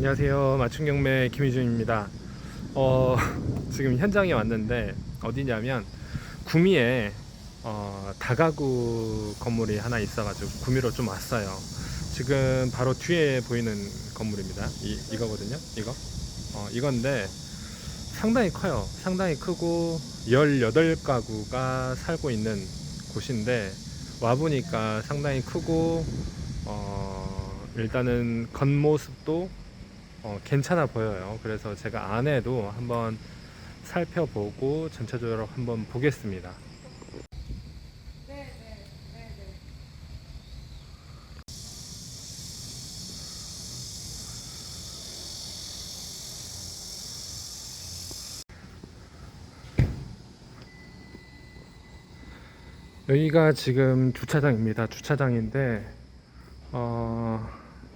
안녕하세요. 맞춤경매 김희준입니다. 어, 지금 현장에 왔는데 어디냐면 구미에 다가구 건물이 하나 있어가지고 구미로 좀 왔어요. 지금 바로 뒤에 보이는 건물입니다. 이거거든요. 이건데 상당히 커요. 상당히 크고 18가구가 살고 있는 곳인데 와보니까 상당히 크고 일단은 겉모습도 괜찮아 보여요. 그래서 제가 안에도 한번 살펴보고 전체적으로 한번 보겠습니다. 여기가 지금 주차장입니다. 주차장인데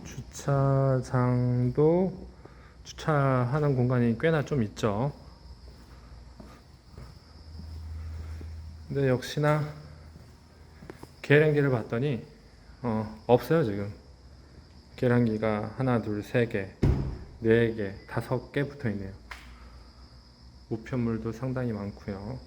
주차장도 주차하는 공간이 꽤나 좀 있죠. 근데 역시나 계량기를 봤더니 없어요. 지금 계량기가 하나, 둘, 세 개, 네 개, 다섯 개 붙어 있네요. 우편물도 상당히 많고요.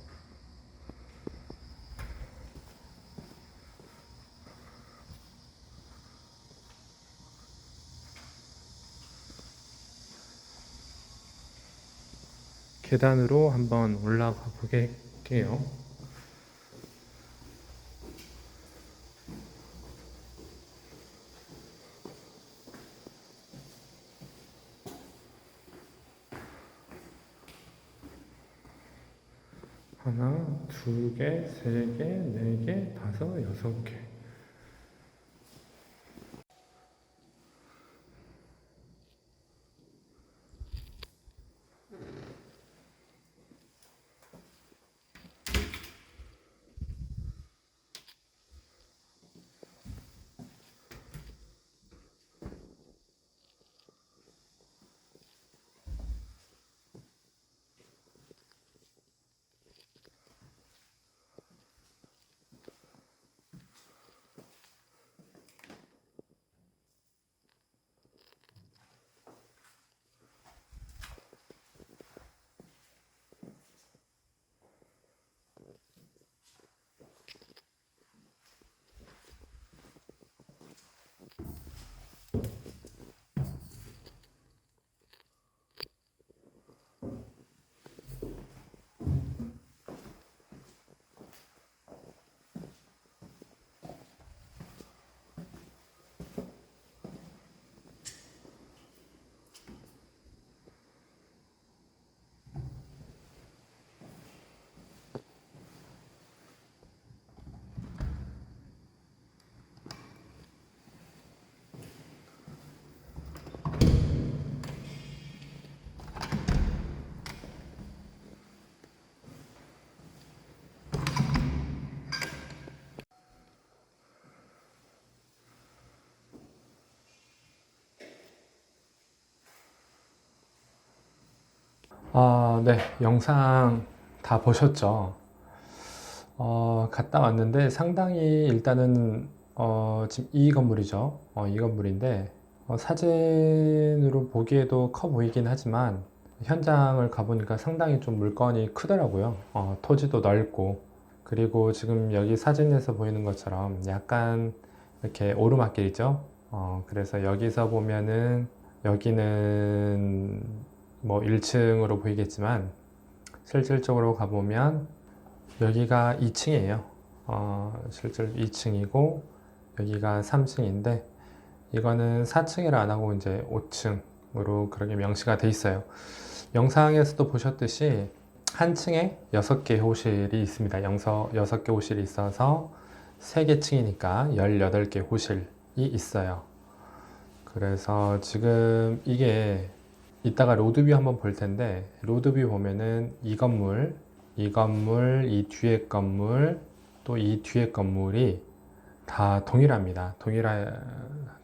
계단으로 한번 올라가 보게요. 하나, 두 개, 세 개, 네 개, 다섯, 여섯 개. 네, 영상 다 보셨죠? 갔다 왔는데 상당히 일단은 지금 이 건물이죠. 이 건물인데 사진으로 보기에도 커 보이긴 하지만 현장을 가보니까 상당히 좀 물건이 크더라고요. 토지도 넓고 그리고 지금 여기 사진에서 보이는 것처럼 약간 이렇게 오르막길이죠. 그래서 여기서 보면은 여기는 뭐 1층으로 보이겠지만 실질적으로 가보면 여기가 2층이에요. 실제로 2층이고 여기가 3층인데 이거는 4층이라 안 하고 이제 5층으로 그렇게 명시가 돼 있어요. 영상에서도 보셨듯이 한 층에 6개 호실이 있습니다. 6개 호실이 있어서 3개 층이니까 18개 호실이 있어요. 그래서 지금 이게 이따가 로드뷰 한번 볼 텐데 로드뷰 보면은 이 건물, 이 건물, 이 뒤에 건물, 또 이 뒤에 건물이 다 동일합니다.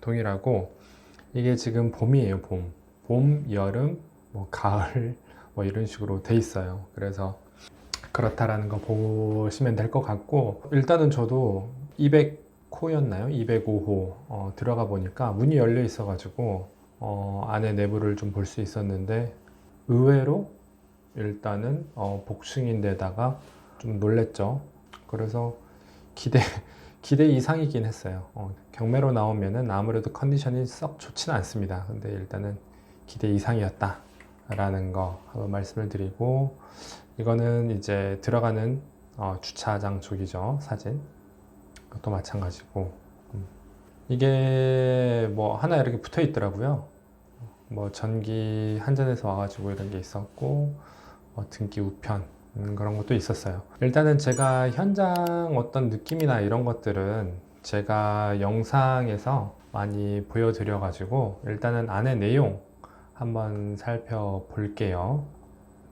동일하고 이게 지금 봄이에요. 봄, 여름, 뭐 가을 뭐 이런 식으로 돼 있어요. 그래서 그렇다라는 거 보시면 될 것 같고 일단은 저도 200호였나요? 205호 들어가 보니까 문이 열려 있어 가지고 안에 내부를 좀 볼 수 있었는데 의외로 일단은 복층인데다가 좀 놀랬죠. 그래서 기대 기대 이상이긴 했어요. 경매로 나오면은 아무래도 컨디션이 썩 좋지는 않습니다. 근데 일단은 기대 이상이었다라는 거 한번 말씀을 드리고, 이거는 이제 들어가는 주차장 쪽이죠. 사진. 그것도 마찬가지고. 이게 뭐 하나 이렇게 붙어 있더라고요. 뭐 전기 한전에서 와가지고 이런 게 있었고, 등기 우편 그런 것도 있었어요. 일단은 제가 현장 어떤 느낌이나 이런 것들은 제가 영상에서 많이 보여드려 가지고 일단은 안에 내용 한번 살펴볼게요.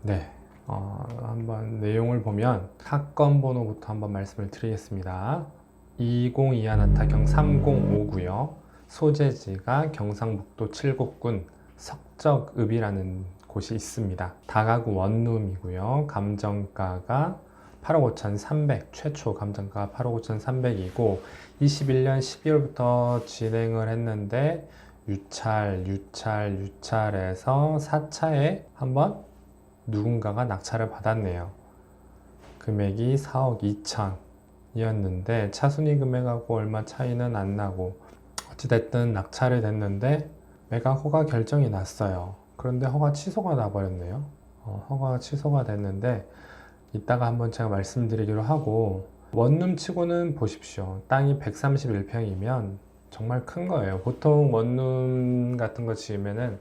네, 한번 내용을 보면 사건 번호부터 한번 말씀을 드리겠습니다. 202 아나타경 305고요. 소재지가 경상북도 칠곡군 석적읍이라는 곳이 있습니다. 다가구 원룸이고요. 감정가가 8억 5,300, 최초 감정가 8억 5,300이고 21년 12월부터 진행을 했는데 유찰에서 4차에 한번 누군가가 낙찰을 받았네요. 금액이 4억 2천 이었는데 차순위 금액하고 얼마 차이는 안 나고 어찌됐든 낙찰이 됐는데 매각 허가 결정이 났어요. 그런데 허가 취소가 나버렸네요. 허가 취소가 됐는데 이따가 한번 제가 말씀드리기로 하고, 원룸 치고는 보십시오. 땅이 131평이면 정말 큰 거예요. 보통 원룸 같은 거 지으면은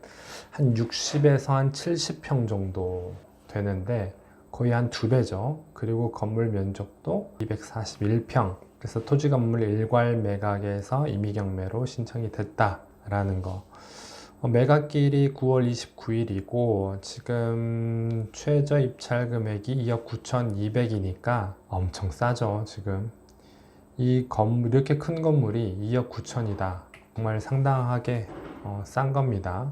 한 60에서 한 70평 정도 되는데 거의 한 2배죠. 그리고 건물 면적도 241평. 그래서 토지 건물 일괄 매각에서 임의경매로 신청이 됐다라는 거. 매각일이 9월 29일이고 지금 최저 입찰 금액이 2억 9,200이니까 엄청 싸죠. 지금 이 건물, 이렇게 큰 건물이 2억 9천이다. 정말 상당하게 싼 겁니다.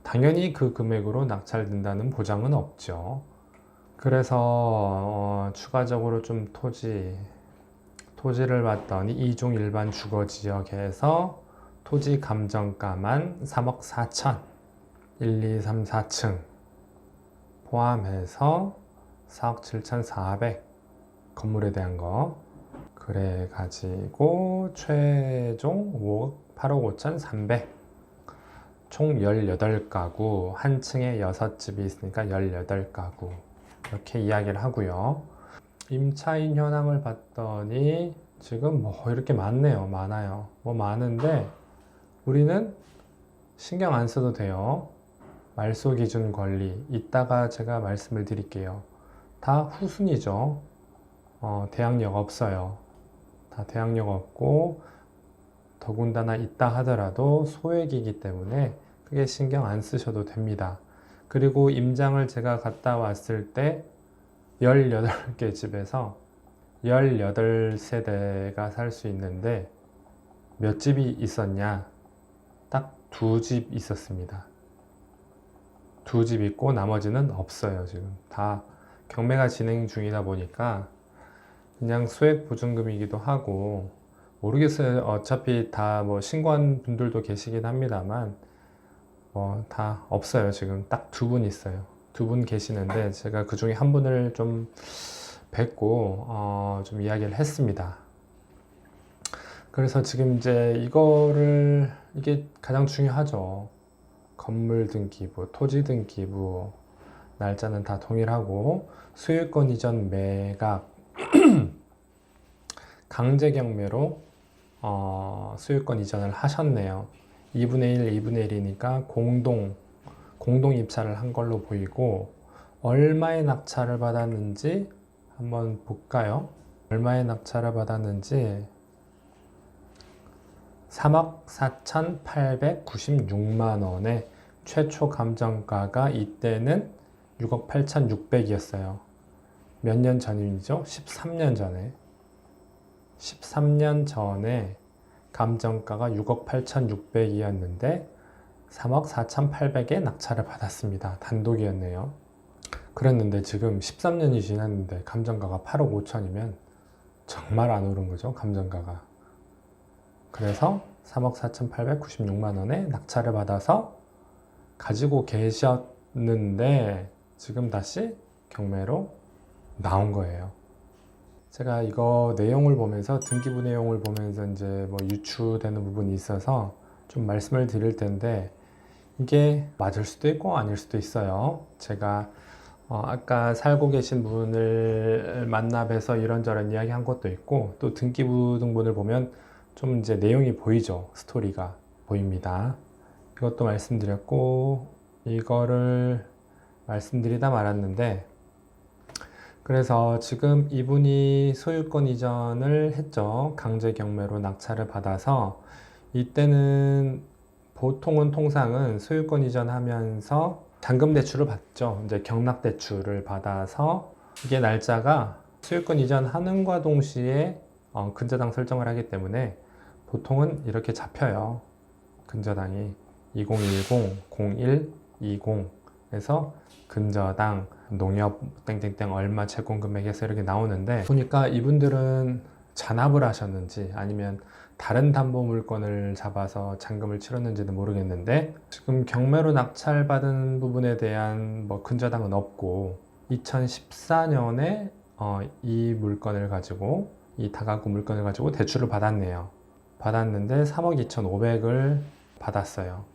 당연히 그 금액으로 낙찰된다는 보장은 없죠. 그래서 추가적으로 좀 토지를 봤더니 이종 일반 주거 지역에서 토지 감정가만 3억 4천, 1, 2, 3, 4층 포함해서 4억 7,400 건물에 대한 거. 그래 가지고 최종 5억 8억 5,300, 총 18가구, 한 층에 6집이 있으니까 18가구 이렇게 이야기를 하고요. 임차인 현황을 봤더니 지금 뭐 이렇게 많아요. 뭐 많은데 우리는 신경 안 써도 돼요. 말소 기준 권리 이따가 제가 말씀을 드릴게요. 다 후순위죠. 대항력 없어요. 다 대항력 없고 더군다나 있다 하더라도 소액이기 때문에 크게 신경 안 쓰셔도 됩니다. 그리고 임장을 제가 갔다 왔을 때 18개 집에서 18세대가 살 수 있는데 몇 집이 있었냐? 딱 2집 있었습니다. 2집 있고 나머지는 없어요. 지금 다 경매가 진행 중이다 보니까 그냥 소액 보증금이기도 하고 모르겠어요. 어차피 다 뭐 신고한 분들도 계시긴 합니다만 다 없어요. 지금 딱 2분 있어요. 2분 계시는데 제가 그 중에 한 분을 좀 뵙고 좀 이야기를 했습니다. 그래서 지금 이제 이게 가장 중요하죠. 건물 등기부, 토지 등기부, 날짜는 다 동일하고 소유권 이전 매각, 강제 경매로 소유권 이전을 하셨네요. 2분의 1, 2분의 1이니까 공동 입찰을 한 걸로 보이고, 얼마의 낙찰을 받았는지 한번 볼까요? 얼마의 낙찰을 받았는지 3억 4,896만 원에 최초 감정가가 이때는 6억 8,600이었어요. 몇 년 전이죠? 13년 전에. 13년 전에 감정가가 6억 8,600이었는데 3억 4,800에 낙찰을 받았습니다. 단독이었네요. 그랬는데 지금 13년이 지났는데 감정가가 8억 5천이면 정말 안 오른 거죠, 감정가가. 그래서 3억 4,896만 원에 낙찰을 받아서 가지고 계셨는데 지금 다시 경매로 나온 거예요. 제가 이거 내용을 보면서 등기부 내용을 보면서 이제 뭐 유추되는 부분이 있어서 좀 말씀을 드릴 텐데 이게 맞을 수도 있고 아닐 수도 있어요. 제가 아까 살고 계신 분을 만나 뵈서 이런저런 이야기 한 것도 있고 또 등기부 등본을 보면 좀 이제 내용이 보이죠. 스토리가 보입니다. 이것도 말씀드렸고 이거를 말씀드리다 말았는데 그래서 지금 이분이 소유권 이전을 했죠. 강제 경매로 낙찰을 받아서 이때는 보통은 통상은 소유권 이전하면서 잔금 대출을 받죠. 이제 경락 대출을 받아서 이게 날짜가 소유권 이전하는과 동시에 근저당 설정을 하기 때문에 보통은 이렇게 잡혀요. 근저당이 2010, 01, 20에서 근저당, 농협 땡땡땡 얼마 채권 금액에서 이렇게 나오는데 보니까 이분들은 잔압을 하셨는지 아니면 다른 담보 물건을 잡아서 잔금을 치렀는지는 모르겠는데 지금 경매로 낙찰받은 부분에 대한 뭐 근저당은 없고 2014년에 이 물건을 가지고 이 다가구 물건을 가지고 대출을 받았네요. 받았는데 3억 2,500을 받았어요.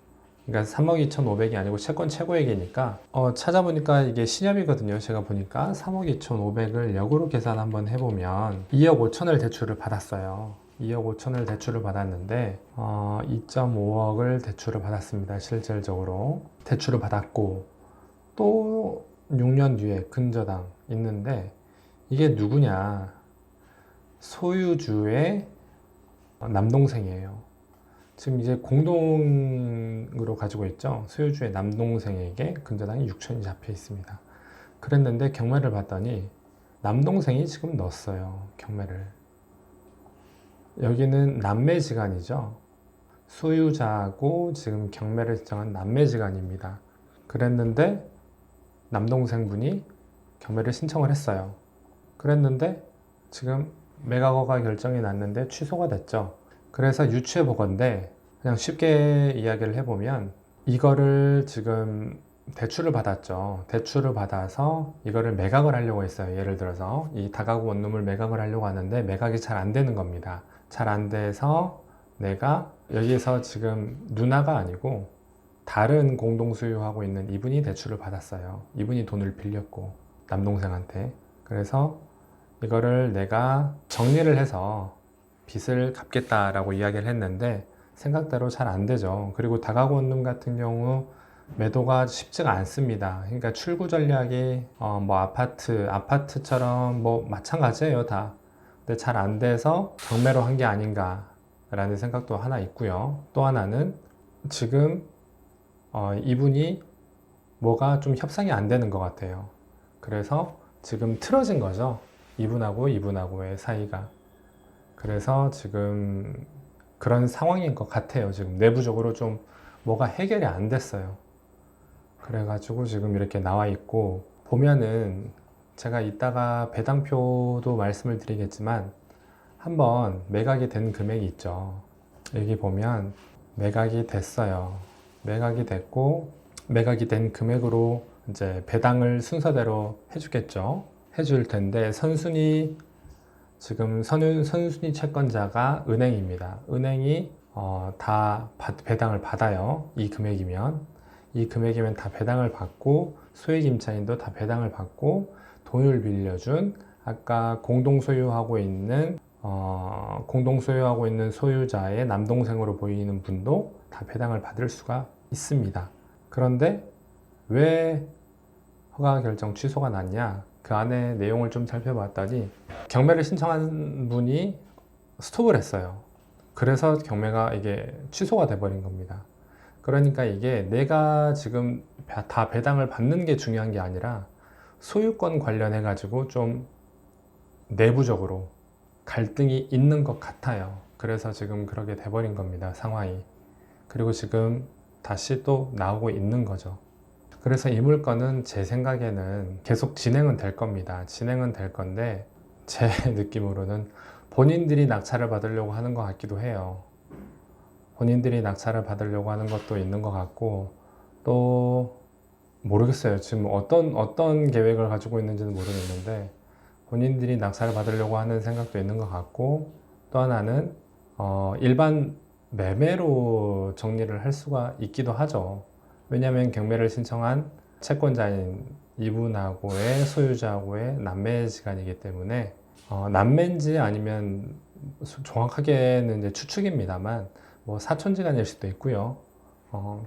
그러니까 3억 2,500이 아니고 채권 최고액이니까 찾아보니까 이게 신협이거든요. 제가 보니까 3억 2,500을 역으로 계산 한번 해보면 2억 5천을 대출을 받았어요. 2억 5천을 대출을 받았는데 2.5억을 대출을 받았습니다. 실질적으로 대출을 받았고 또 6년 뒤에 근저당 있는데 이게 누구냐? 소유주의 남동생이에요. 지금 이제 공동으로 가지고 있죠. 소유주의 남동생에게 근저당이 6천이 잡혀 있습니다. 그랬는데 경매를 봤더니 남동생이 지금 넣었어요. 경매를. 여기는 남매지간이죠. 소유자하고 지금 경매를 신청한 남매지간입니다. 그랬는데 남동생분이 경매를 신청을 했어요. 그랬는데 지금 매각허가 결정이 났는데 취소가 됐죠. 그래서 유추해 보건데 그냥 쉽게 이야기를 해보면 이거를 지금 대출을 받았죠. 대출을 받아서 이거를 매각을 하려고 했어요. 예를 들어서 이 다가구 원룸을 매각을 하려고 하는데 매각이 잘 안 되는 겁니다. 잘 안 돼서 내가 여기서 지금 누나가 아니고 다른 공동 소유하고 있는 이분이 대출을 받았어요. 이분이 돈을 빌렸고 남동생한테. 그래서 이거를 내가 정리를 해서 빚을 갚겠다라고 이야기를 했는데 생각대로 잘 안 되죠. 그리고 다가구 원룸 같은 경우 매도가 쉽지가 않습니다. 그러니까 출구 전략이 뭐 아파트처럼 뭐 마찬가지예요, 다. 근데 잘 안 돼서 경매로 한 게 아닌가라는 생각도 하나 있고요. 또 하나는 지금 이분이 뭐가 좀 협상이 안 되는 것 같아요. 그래서 지금 틀어진 거죠. 이분하고의 사이가. 그래서 지금 그런 상황인 것 같아요. 지금 내부적으로 좀 뭐가 해결이 안 됐어요. 그래가지고 지금 이렇게 나와 있고 보면은 제가 이따가 배당표도 말씀을 드리겠지만 한번 매각이 된 금액이 있죠. 여기 보면 매각이 됐어요. 매각이 됐고 매각이 된 금액으로 이제 배당을 순서대로 해주겠죠. 해줄 텐데 선순위 지금 선순위 채권자가 은행입니다. 은행이 다 배당을 받아요. 이 금액이면 다 배당을 받고 소액임차인도 다 배당을 받고 돈을 빌려준 아까 공동 소유하고 있는 소유자의 남동생으로 보이는 분도 다 배당을 받을 수가 있습니다. 그런데 왜 허가 결정 취소가 났냐? 그 안에 내용을 좀 살펴봤더니 경매를 신청한 분이 스톱을 했어요. 그래서 경매가 이게 취소가 돼버린 겁니다. 그러니까 이게 내가 지금 다 배당을 받는 게 중요한 게 아니라 소유권 관련해 가지고 좀 내부적으로 갈등이 있는 것 같아요. 그래서 지금 그렇게 돼버린 겁니다. 상황이. 그리고 지금 다시 또 나오고 있는 거죠. 그래서 이 물건은 제 생각에는 계속 진행은 될 겁니다. 진행은 될 건데 제 느낌으로는 본인들이 낙찰을 받으려고 하는 것 같기도 해요. 본인들이 낙찰을 받으려고 하는 것도 있는 것 같고 또 모르겠어요. 지금 어떤 계획을 가지고 있는지는 모르겠는데 본인들이 낙찰을 받으려고 하는 생각도 있는 것 같고, 또 하나는 일반 매매로 정리를 할 수가 있기도 하죠. 왜냐하면 경매를 신청한 채권자인 이분하고의 소유자하고의 남매지간이기 때문에 남매인지 아니면 정확하게는 이제 추측입니다만 뭐 사촌지간일 수도 있고요.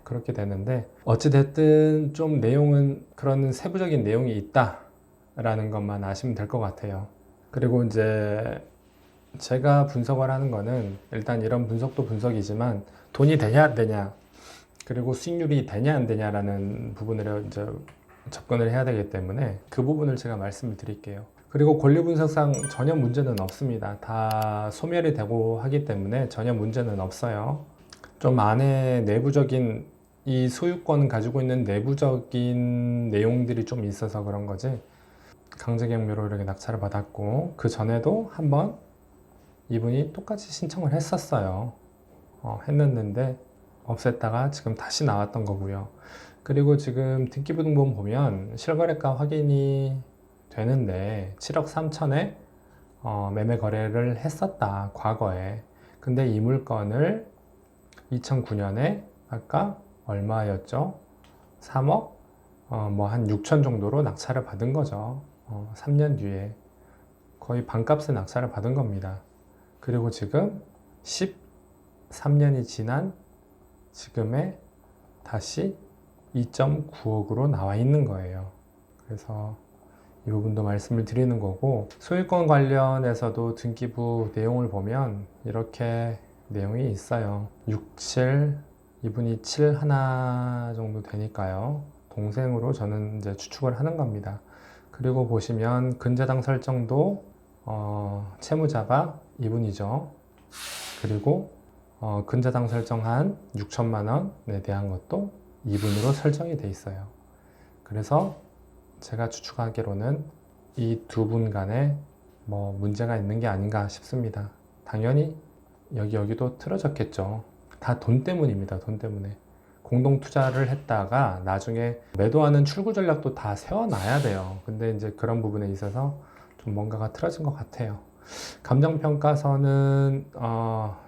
그렇게 되는데 어찌됐든 좀 내용은 그런 세부적인 내용이 있다라는 것만 아시면 될 것 같아요. 그리고 이제 제가 분석을 하는 거는 일단 이런 분석도 분석이지만 돈이 되냐 안 되냐, 그리고 수익률이 되냐 안 되냐라는 부분으로 이제 접근을 해야 되기 때문에 그 부분을 제가 말씀을 드릴게요. 그리고 권리 분석상 전혀 문제는 없습니다. 다 소멸이 되고 하기 때문에 전혀 문제는 없어요. 좀 안에 내부적인 이 소유권 가지고 있는 내부적인 내용들이 좀 있어서 그런 거지, 강제경매로 이렇게 낙찰을 받았고 그 전에도 한번 이분이 똑같이 신청을 했었어요. 했는데 없앴다가 지금 다시 나왔던 거고요. 그리고 지금 등기부등본 보면 실거래가 확인이 되는데 7억 3천에 매매 거래를 했었다, 과거에. 근데 이 물건을 2009년에 아까 얼마였죠? 3억 뭐 한 6천 정도로 낙찰을 받은 거죠. 3년 뒤에 거의 반값에 낙찰을 받은 겁니다. 그리고 지금 13년이 지난 지금에 다시 2.9억으로 나와 있는 거예요. 그래서 이 부분도 말씀을 드리는 거고, 소유권 관련해서도 등기부 내용을 보면 이렇게 내용이 있어요. 6, 7, 이분이 7 하나 정도 되니까요. 동생으로 저는 이제 추측을 하는 겁니다. 그리고 보시면 근저당 설정도 채무자가 이분이죠. 그리고 근저당 설정한 6천만 원에 대한 것도 이분으로 설정이 돼 있어요. 그래서 제가 추측하기로는 이 두 분 간에 뭐 문제가 있는 게 아닌가 싶습니다. 당연히 여기도 틀어졌겠죠. 다 돈 때문입니다. 돈 때문에. 공동 투자를 했다가 나중에 매도하는 출구 전략도 다 세워놔야 돼요. 근데 이제 그런 부분에 있어서 좀 뭔가가 틀어진 것 같아요. 감정평가서는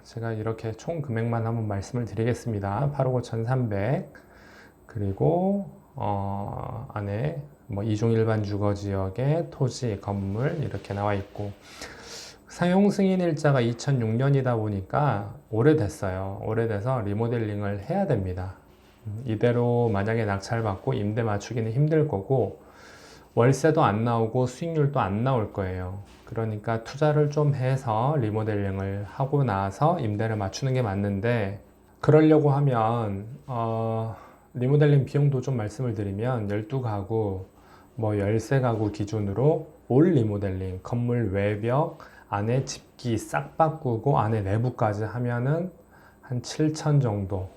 제가 이렇게 총 금액만 한번 말씀을 드리겠습니다. 8억 5,300, 그리고 안에 뭐 이종 일반 주거 지역의 토지, 건물 이렇게 나와 있고, 사용 승인 일자가 2006년이다 보니까 오래됐어요. 오래돼서 리모델링을 해야 됩니다. 이대로 만약에 낙찰받고 임대 맞추기는 힘들 거고 월세도 안 나오고 수익률도 안 나올 거예요. 그러니까 투자를 좀 해서 리모델링을 하고 나서 임대를 맞추는 게 맞는데, 그러려고 하면 리모델링 비용도 좀 말씀을 드리면 12가구 뭐 13가구 기준으로 올 리모델링, 건물 외벽, 안에 집기 싹 바꾸고 안에 내부까지 하면은 한 7천 정도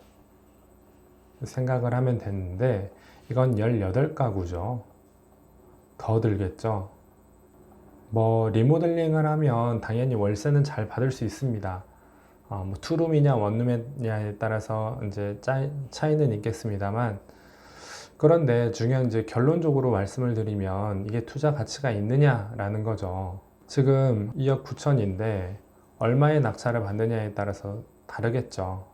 생각을 하면 되는데, 이건 18가구죠. 더 들겠죠. 뭐 리모델링을 하면 당연히 월세는 잘 받을 수 있습니다. 뭐 투룸이냐 원룸이냐에 따라서 이제 차이는 있겠습니다만, 그런데 중요한 이제 결론적으로 말씀을 드리면 이게 투자 가치가 있느냐라는 거죠. 지금 2억 9천인데 얼마의 낙찰을 받느냐에 따라서 다르겠죠.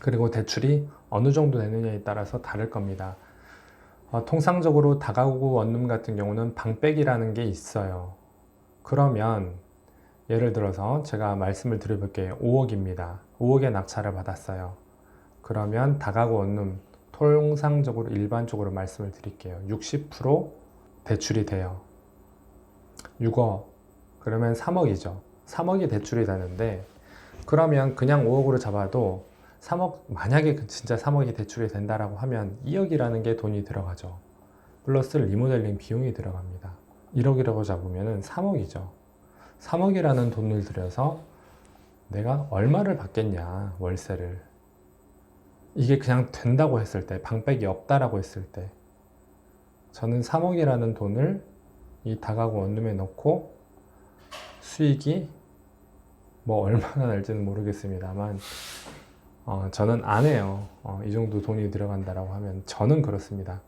그리고 대출이 어느 정도 되느냐에 따라서 다를 겁니다. 통상적으로 다가구 원룸 같은 경우는 방백이라는 게 있어요. 그러면 예를 들어서 제가 말씀을 드려볼게요. 5억입니다. 5억의 낙찰을 받았어요. 그러면 다가구 원룸 통상적으로 일반적으로 말씀을 드릴게요. 60% 대출이 돼요. 6억 그러면 3억이죠. 3억이 대출이 되는데, 그러면 그냥 5억으로 잡아도 3억, 만약에 진짜 3억이 대출이 된다라고 하면 2억이라는 게 돈이 들어가죠. 플러스 리모델링 비용이 들어갑니다. 1억이라고 잡으면 3억이죠. 3억이라는 돈을 들여서 내가 얼마를 받겠냐, 월세를. 이게 그냥 된다고 했을 때, 방백이 없다라고 했을 때, 저는 3억이라는 돈을 이 다가구 원룸에 넣고 수익이 뭐 얼마나 날지는 모르겠습니다만 저는 안 해요. 이 정도 돈이 들어간다라고 하면 저는 그렇습니다.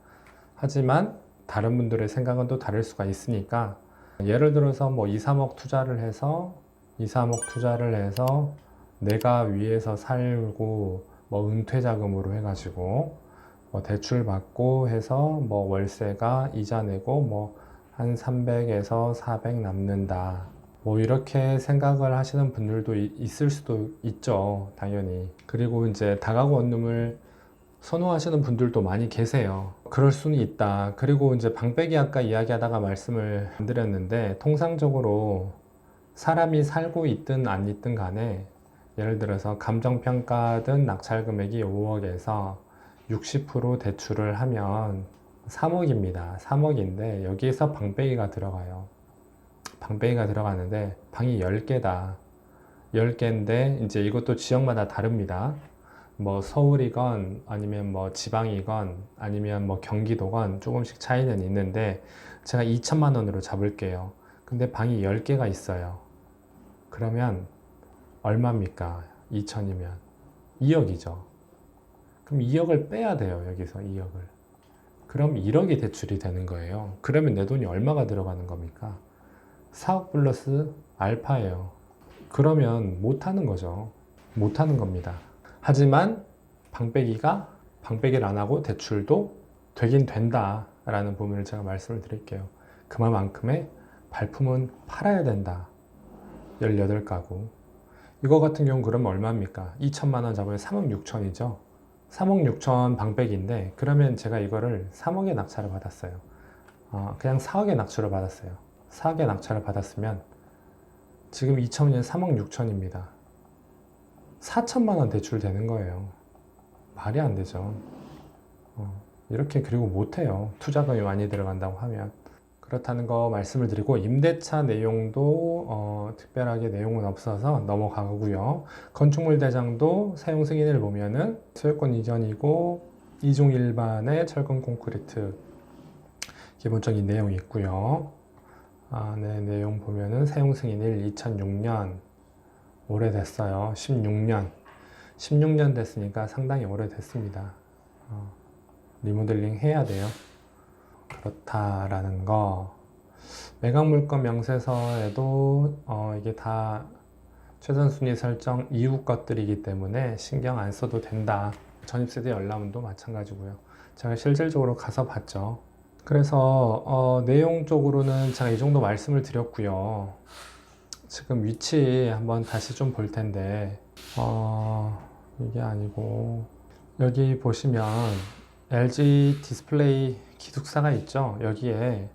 하지만 다른 분들의 생각은 또 다를 수가 있으니까 예를 들어서 뭐 2, 3억 투자를 해서 2, 3억 투자를 해서 내가 위에서 살고 뭐 은퇴 자금으로 해가지고 뭐 대출 받고 해서 뭐 월세가 이자 내고 뭐 한 300에서 400 남는다. 뭐 이렇게 생각을 하시는 분들도 있을 수도 있죠. 당연히. 그리고 이제 다가구 원룸을 선호하시는 분들도 많이 계세요. 그럴 수는 있다. 그리고 이제 방빼기 아까 이야기하다가 말씀을 안 드렸는데 통상적으로 사람이 살고 있든 안 있든 간에 예를 들어서 감정평가든 낙찰 금액이 5억에서 60% 대출을 하면 3억입니다. 3억인데 여기에서 방빼기가 들어가요. 방빼기가 들어가는데 방이 10개다. 10개인데 이제 이것도 지역마다 다릅니다. 뭐 서울이건 아니면 뭐 지방이건 아니면 뭐 경기도건 조금씩 차이는 있는데 제가 2천만 원으로 잡을게요. 근데 방이 10개가 있어요. 그러면 얼마입니까? 2천이면 2억이죠. 그럼 2억을 빼야 돼요. 여기서 2억을. 그럼 1억이 대출이 되는 거예요. 그러면 내 돈이 얼마가 들어가는 겁니까? 4억 플러스 알파예요. 그러면 못하는 거죠. 못하는 겁니다. 하지만 방빼기를 안 하고 대출도 되긴 된다라는 부분을 제가 말씀을 드릴게요. 그만큼의 발품은 팔아야 된다. 18가구. 이거 같은 경우 그러면 얼마입니까? 2천만 원 잡으면 3억 6천이죠. 3억 6천 방빼기인데 그러면 제가 이거를 3억의 낙찰을 받았어요. 그냥 4억의 낙찰을 받았어요. 4억의 낙찰을 받았으면 지금 2천년 3억 6천입니다. 4천만 원 대출되는 거예요. 말이 안 되죠. 이렇게 그리고 못해요. 투자금이 많이 들어간다고 하면. 그렇다는 거 말씀을 드리고 임대차 내용도 특별하게 내용은 없어서 넘어가고요. 건축물 대장도 사용 승인을 보면은 소유권 이전이고 2종 일반의 철근 콘크리트 기본적인 내용이 있고요. 네, 내용 보면은 사용 승인일 2006년 오래됐어요. 16년 됐으니까 상당히 오래됐습니다. 리모델링 해야 돼요. 그렇다라는 거. 매각물건 명세서에도 이게 다 최선순위 설정 이후 것들이기 때문에 신경 안 써도 된다. 전입세대 열람도 마찬가지고요. 제가 실질적으로 가서 봤죠. 그래서 내용적으로는 제가 이 정도 말씀을 드렸고요. 지금 위치 한번 다시 좀 볼 텐데 이게 아니고 여기 보시면 LG 디스플레이 기숙사가 있죠. 여기에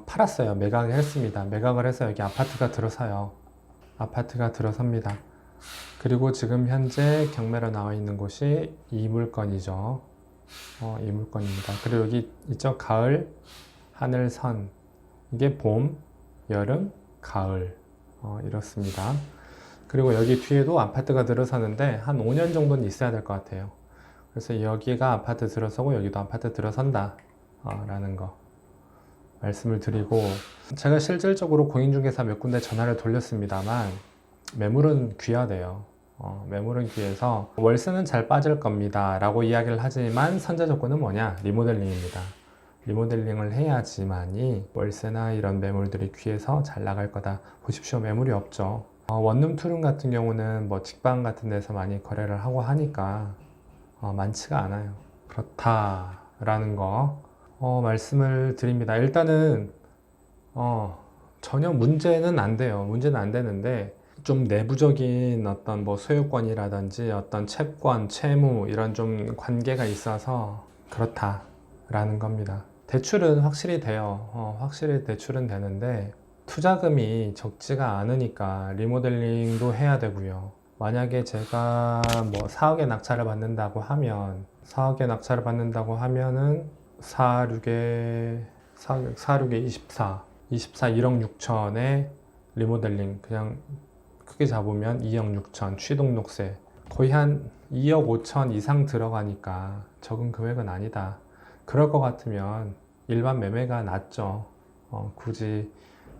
팔았어요. 매각을 했습니다. 매각을 해서 여기 아파트가 들어서요. 아파트가 들어섭니다. 그리고 지금 현재 경매로 나와 있는 곳이 이 물건이죠. 이 물건입니다. 그리고 여기 있죠. 가을, 하늘, 선. 이게 봄, 여름, 가을. 이렇습니다. 그리고 여기 뒤에도 아파트가 들어서는데 한 5년 정도는 있어야 될 것 같아요. 그래서 여기가 아파트 들어서고 여기도 아파트 들어선다 라는 거 말씀을 드리고, 제가 실질적으로 공인중개사 몇 군데 전화를 돌렸습니다만 매물은 귀하대요. 매물은 귀해서 월세는 잘 빠질 겁니다 라고 이야기를 하지만 선제 조건은 뭐냐? 리모델링입니다. 리모델링을 해야지만이 월세나 이런 매물들이 귀해서 잘 나갈 거다. 보십시오. 매물이 없죠. 원룸 투룸 같은 경우는 뭐 직방 같은 데서 많이 거래를 하고 하니까 많지가 않아요. 그렇다라는 거 말씀을 드립니다. 일단은 전혀 문제는 안 돼요. 문제는 안 되는데 좀 내부적인 어떤 뭐 소유권이라든지 어떤 채권, 채무 이런 좀 관계가 있어서 그렇다라는 겁니다. 대출은 확실히 돼요. 확실히 대출은 되는데 투자금이 적지가 않으니까 리모델링도 해야 되고요. 만약에 제가 뭐 4억에 낙찰을 받는다고 하면 4억에 낙찰을 받는다고 하면은 4, 6에 24 1억 6천에 리모델링 그냥 크게 잡으면 2억 6천 취등록세 거의 한 2억 5천 이상 들어가니까 적은 금액은 아니다. 그럴 것 같으면 일반 매매가 낫죠. 굳이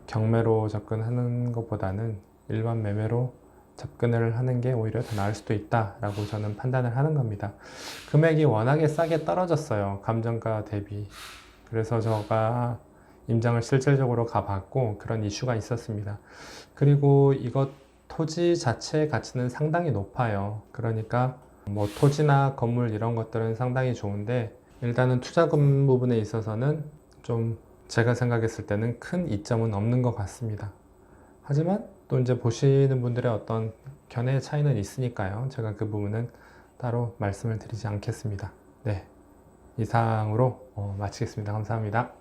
경매로 접근하는 것보다는 일반 매매로 접근을 하는 게 오히려 더 나을 수도 있다라고 저는 판단을 하는 겁니다. 금액이 워낙에 싸게 떨어졌어요. 감정가 대비. 그래서 제가 임장을 실질적으로 가봤고 그런 이슈가 있었습니다. 그리고 이것 토지 자체의 가치는 상당히 높아요. 그러니까 뭐 토지나 건물 이런 것들은 상당히 좋은데 일단은 투자금 부분에 있어서는 좀 제가 생각했을 때는 큰 이점은 없는 것 같습니다. 하지만 또 이제 보시는 분들의 어떤 견해의 차이는 있으니까요. 제가 그 부분은 따로 말씀을 드리지 않겠습니다. 네, 이상으로 마치겠습니다. 감사합니다.